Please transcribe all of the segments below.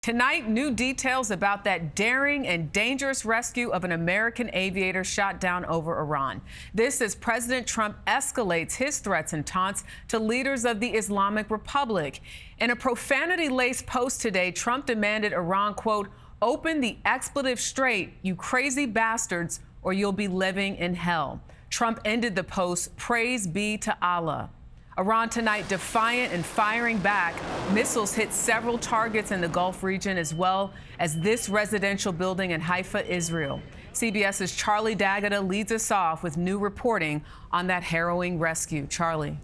Tonight, new details about that daring and dangerous rescue of an American aviator shot down over Iran. This as President Trump escalates his threats and taunts to leaders of the Islamic Republic. In a profanity-laced post today, Trump demanded Iran, quote, "Open the expletive strait, you crazy bastards, or you'll be living in hell." Trump ended the post, "Praise be to Allah." Iran tonight defiant and firing back. Missiles hit several targets in the Gulf region as well as this residential building in Haifa, Israel. CBS's Charlie D'Agata leads us off with new reporting on that harrowing rescue. Charlie.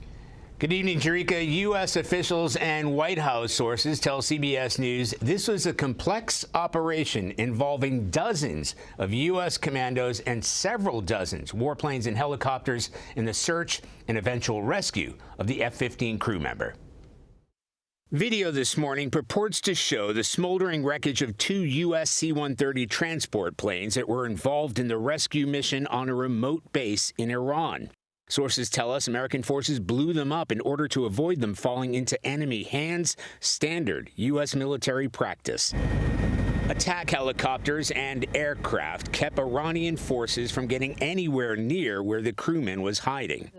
Good evening, Jerika. U.S. officials and White House sources tell CBS News this was a complex operation involving dozens of U.S. commandos and several dozens warplanes and helicopters in the search and eventual rescue of the F-15 crew member. Video this morning purports to show the smoldering wreckage of two U.S. C-130 transport planes that were involved in the rescue mission on a remote base in Iran. Sources tell us American forces blew them up in order to avoid them falling into enemy hands, standard U.S. military practice. Attack helicopters and aircraft kept Iranian forces from getting anywhere near where the crewman was hiding.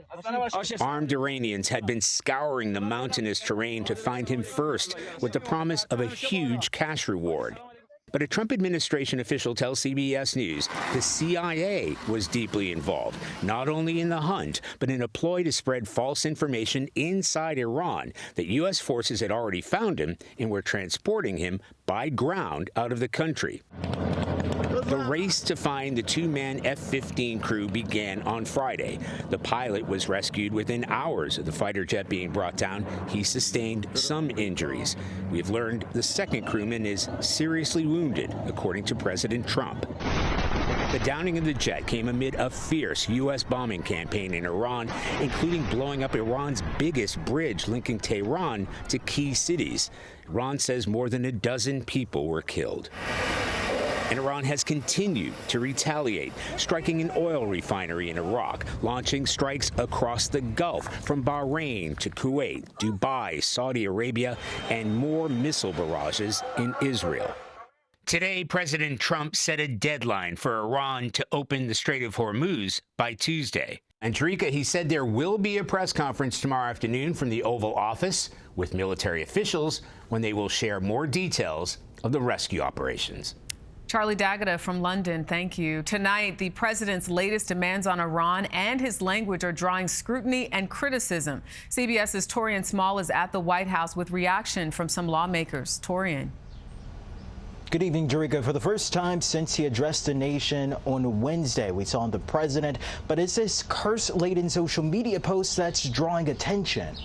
Armed Iranians had been scouring the mountainous terrain to find him first, with the promise of a huge cash reward. But a Trump administration official tells CBS News the CIA was deeply involved, not only in the hunt, but in a ploy to spread false information inside Iran that U.S. forces had already found him and were transporting him by ground out of the country. The race to find the two-man F-15 crew began on Friday. The pilot was rescued within hours of the fighter jet being brought down. He sustained some injuries. We've learned the second crewman is seriously wounded, according to President Trump. The downing of the jet came amid a fierce U.S. bombing campaign in Iran, including blowing up Iran's biggest bridge linking Tehran to key cities. Iran says more than a dozen people were killed. And Iran has continued to retaliate, striking an oil refinery in Iraq, launching strikes across the Gulf, from Bahrain to Kuwait, Dubai, Saudi Arabia, and more missile barrages in Israel. Today, President Trump set a deadline for Iran to open the Strait of Hormuz by Tuesday. And Jerika, he said there will be a press conference tomorrow afternoon from the Oval Office with military officials when they will share more details of the rescue operations. Charlie D'Agata from London, thank you. Tonight, the president's latest demands on Iran and his language are drawing scrutiny and criticism. CBS's Taurean Small is at the White House with reaction from some lawmakers. Taurean. Good evening, Jerika. For the first time since he addressed the nation on Wednesday, we saw the president, but it's this curse-laden social media post that's drawing attention.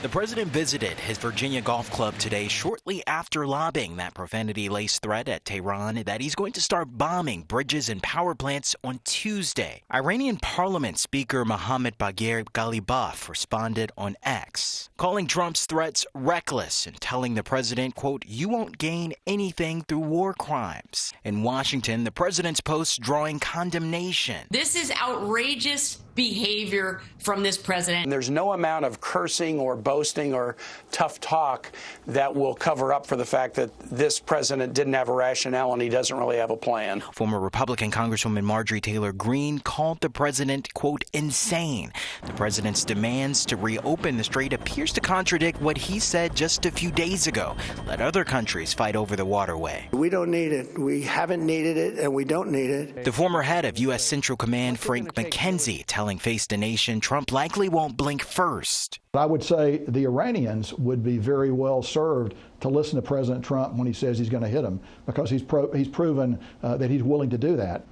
The president visited his Virginia golf club today shortly after lobbing that profanity-laced threat at Tehran that he's going to start bombing bridges and power plants on Tuesday. Iranian Parliament Speaker Mohammad Bagher Ghalibaf responded on X, calling Trump's threats reckless and telling the president, quote, "You won't gain anything through war crimes." In Washington, the president's post drawing condemnation. This is outrageous behavior from this president. There's no amount of cursing or boasting or tough talk that will cover up for the fact that this president didn't have a rationale and he doesn't really have a plan. Former Republican Congresswoman Marjorie Taylor Greene called the president, quote, insane. The president's demands to reopen the strait appears to contradict what he said just a few days ago. Let other countries fight over the waterway. We don't need it. We haven't needed it, and we don't need it. The former head of U.S. Central Command, Frank McKenzie, telling Face the Nation Trump likely won't blink first. I would say the Iranians would be very well served to listen to President Trump when he says he's going to hit them, because he's proven that he's willing to do that.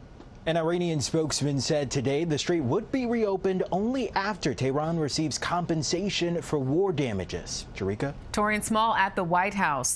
An Iranian spokesman said today the strait would be reopened only after Tehran receives compensation for war damages. Jerika? Taurean Small at the White House.